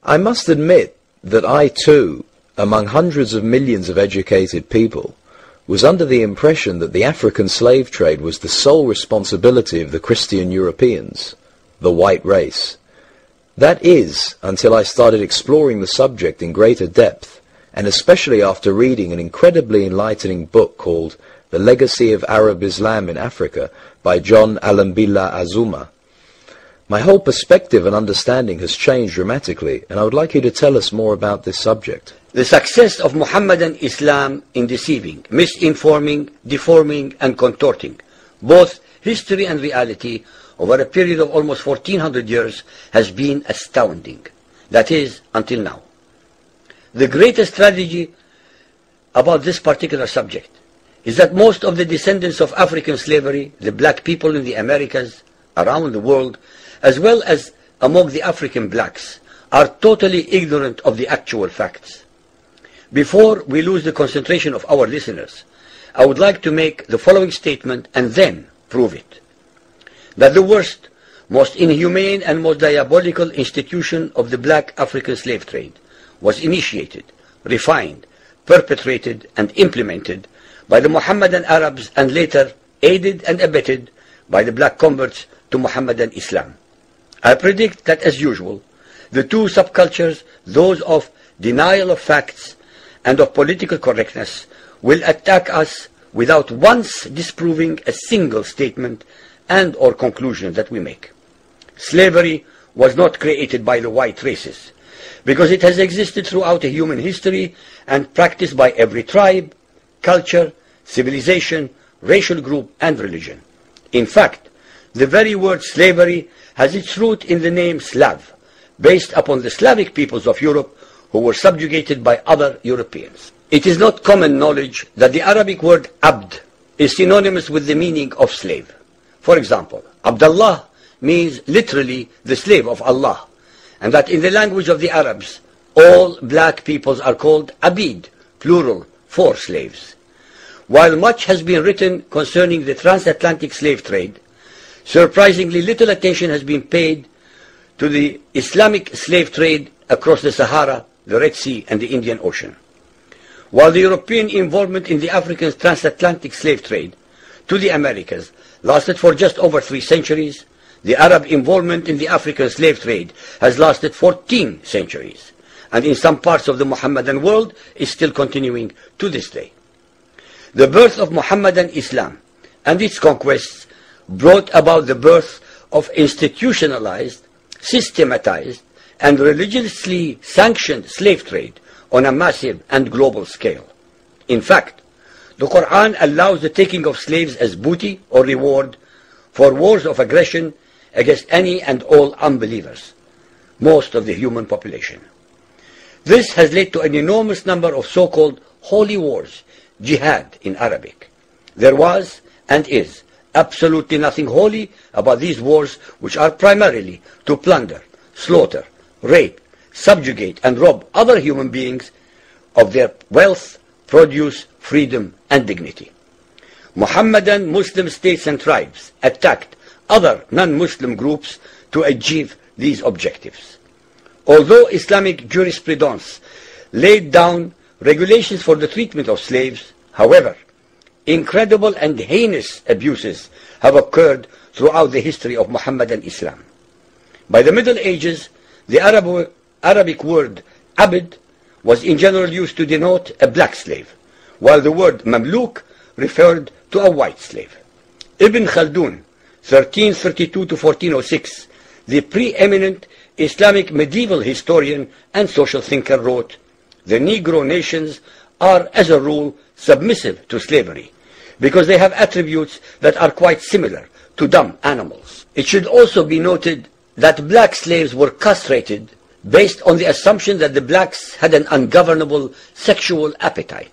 I must admit that I too, among hundreds of millions of educated people, was under the impression that the African slave trade was the sole responsibility of the Christian Europeans, the white race. That is, until I started exploring the subject in greater depth, and especially after reading an incredibly enlightening book called The Legacy of Arab Islam in Africa by John Alambila Azuma. My whole perspective and understanding has changed dramatically, and I would like you to tell us more about this subject. The success of Muhammadan Islam in deceiving, misinforming, deforming, and contorting both history and reality over a period of almost 1400 years has been astounding. That is, until now. The greatest tragedy about this particular subject is that most of the descendants of African slavery, the black people in the Americas, around the world, as well as among the African blacks, are totally ignorant of the actual facts. Before we lose the concentration of our listeners, I would like to make the following statement and then prove it. That the worst, most inhumane and most diabolical institution of the black African slave trade was initiated, refined, perpetrated and implemented by the Mohammedan Arabs and later aided and abetted by the black converts to Mohammedan Islam. I predict that, as usual, the two subcultures, those of denial of facts and of political correctness, will attack us without once disproving a single statement and or conclusion that we make. Slavery was not created by the white races, because it has existed throughout human history and practiced by every tribe, culture, civilization, racial group, and religion. In fact, the very word slavery has its root in the name Slav, based upon the Slavic peoples of Europe who were subjugated by other Europeans. It is not common knowledge that the Arabic word abd is synonymous with the meaning of slave. For example, Abdullah means literally the slave of Allah, and that in the language of the Arabs, all black peoples are called abid, plural, for slaves. While much has been written concerning the transatlantic slave trade, surprisingly little attention has been paid to the Islamic slave trade across the Sahara, the Red Sea, and the Indian Ocean. While the European involvement in the African transatlantic slave trade to the Americas lasted for just over 3 centuries, the Arab involvement in the African slave trade has lasted 14 centuries, and in some parts of the Mohammedan world is still continuing to this day. The birth of Mohammedan Islam and its conquests brought about the birth of institutionalized, systematized, and religiously sanctioned slave trade on a massive and global scale. In fact, the Quran allows the taking of slaves as booty or reward for wars of aggression against any and all unbelievers, most of the human population. This has led to an enormous number of so-called holy wars, jihad in Arabic. There was and is absolutely nothing holy about these wars, which are primarily to plunder, slaughter, rape, subjugate and rob other human beings of their wealth, produce, freedom and dignity. Mohammedan Muslim states and tribes attacked other non-Muslim groups to achieve these objectives. Although Islamic jurisprudence laid down regulations for the treatment of slaves, however, incredible and heinous abuses have occurred throughout the history of Mohammedan Islam. By the Middle Ages, the Arabic word abd was in general used to denote a black slave, while the word mamluk referred to a white slave. Ibn Khaldun, 1332 to 1406, the preeminent Islamic medieval historian and social thinker, wrote, "The Negro nations are, as a rule, submissive to slavery, because they have attributes that are quite similar to dumb animals." It should also be noted that black slaves were castrated based on the assumption that the blacks had an ungovernable sexual appetite.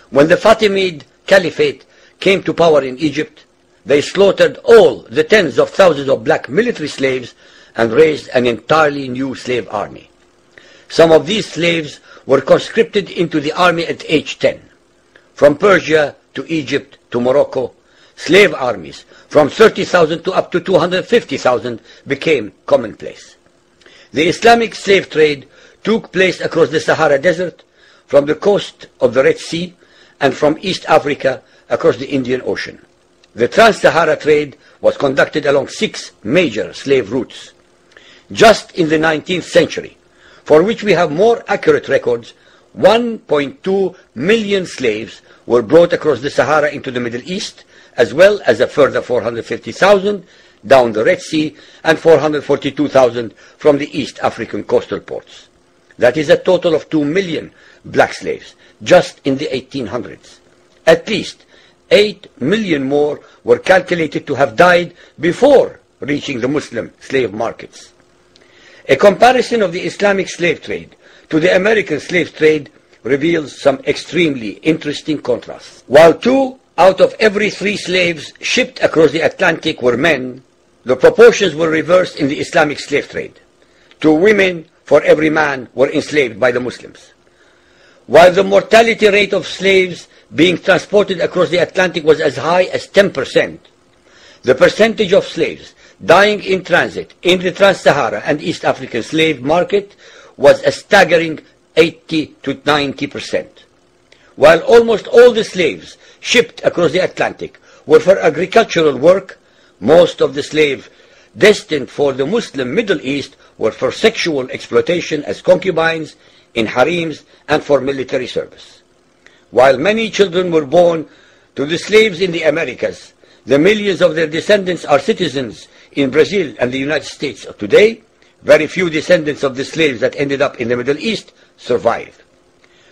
When the Fatimid Caliphate came to power in Egypt, they slaughtered all the tens of thousands of black military slaves and raised an entirely new slave army. Some of these slaves were conscripted into the army at age 10. From Persia to Egypt to Morocco, slave armies from 30,000 to up to 250,000 became commonplace. The Islamic slave trade took place across the Sahara Desert, from the coast of the Red Sea, and from East Africa across the Indian Ocean. The Trans-Sahara trade was conducted along 6 major slave routes. Just in the 19th century, for which we have more accurate records, 1.2 million slaves were brought across the Sahara into the Middle East, as well as a further 450,000 down the Red Sea and 442,000 from the East African coastal ports. That is a total of 2 million black slaves just in the 1800s. At least 8 million more were calculated to have died before reaching the Muslim slave markets. A comparison of the Islamic slave trade to the American slave trade reveals some extremely interesting contrasts. While 2 out of every 3 slaves shipped across the Atlantic were men, the proportions were reversed in the Islamic slave trade. 2 women for every man were enslaved by the Muslims. While the mortality rate of slaves being transported across the Atlantic was as high as 10%, the percentage of slaves dying in transit in the Trans-Sahara and East African slave market was a staggering 80 to 90%. While almost all the slaves shipped across the Atlantic were for agricultural work, most of the slaves destined for the Muslim Middle East were for sexual exploitation as concubines, in harems, and for military service. While many children were born to the slaves in the Americas, the millions of their descendants are citizens in Brazil and the United States today. Very few descendants of the slaves that ended up in the Middle East survived.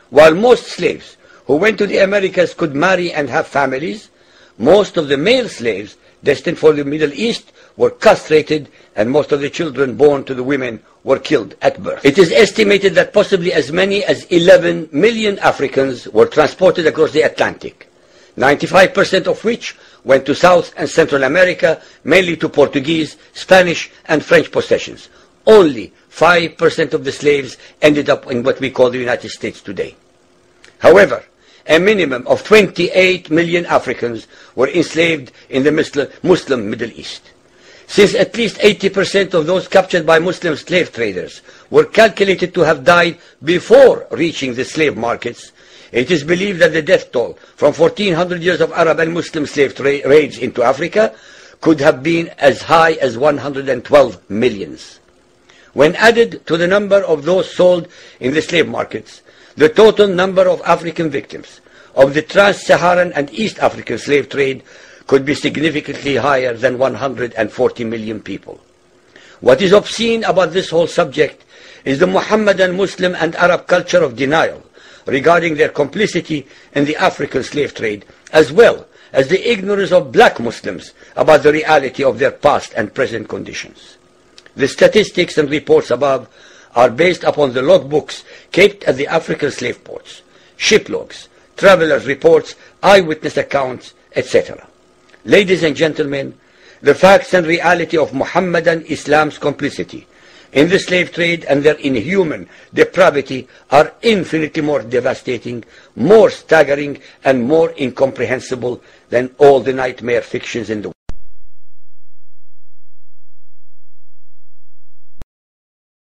While most slaves who went to the Americas could marry and have families, most of the male slaves destined for the Middle East were castrated, and most of the children born to the women were killed at birth. It is estimated that possibly as many as 11 million Africans were transported across the Atlantic, 95% of which went to South and Central America, mainly to Portuguese, Spanish, and French possessions. Only 5% of the slaves ended up in what we call the United States today. However, a minimum of 28 million Africans were enslaved in the Muslim Middle East. Since at least 80% of those captured by Muslim slave traders were calculated to have died before reaching the slave markets, it is believed that the death toll from 1400 years of Arab and Muslim slave raids into Africa could have been as high as 112 millions. When added to the number of those sold in the slave markets, the total number of African victims of the Trans-Saharan and East African slave trade could be significantly higher than 140 million people. What is obscene about this whole subject is the Muhammadan, Muslim, and Arab culture of denial regarding their complicity in the African slave trade, as well as the ignorance of black Muslims about the reality of their past and present conditions. The statistics and reports above are based upon the logbooks kept at the African slave ports, ship logs, travelers' reports, eyewitness accounts, etc. Ladies and gentlemen, the facts and reality of Muhammadan Islam's complicity in the slave trade and their inhuman depravity are infinitely more devastating, more staggering, and more incomprehensible than all the nightmare fictions in the world.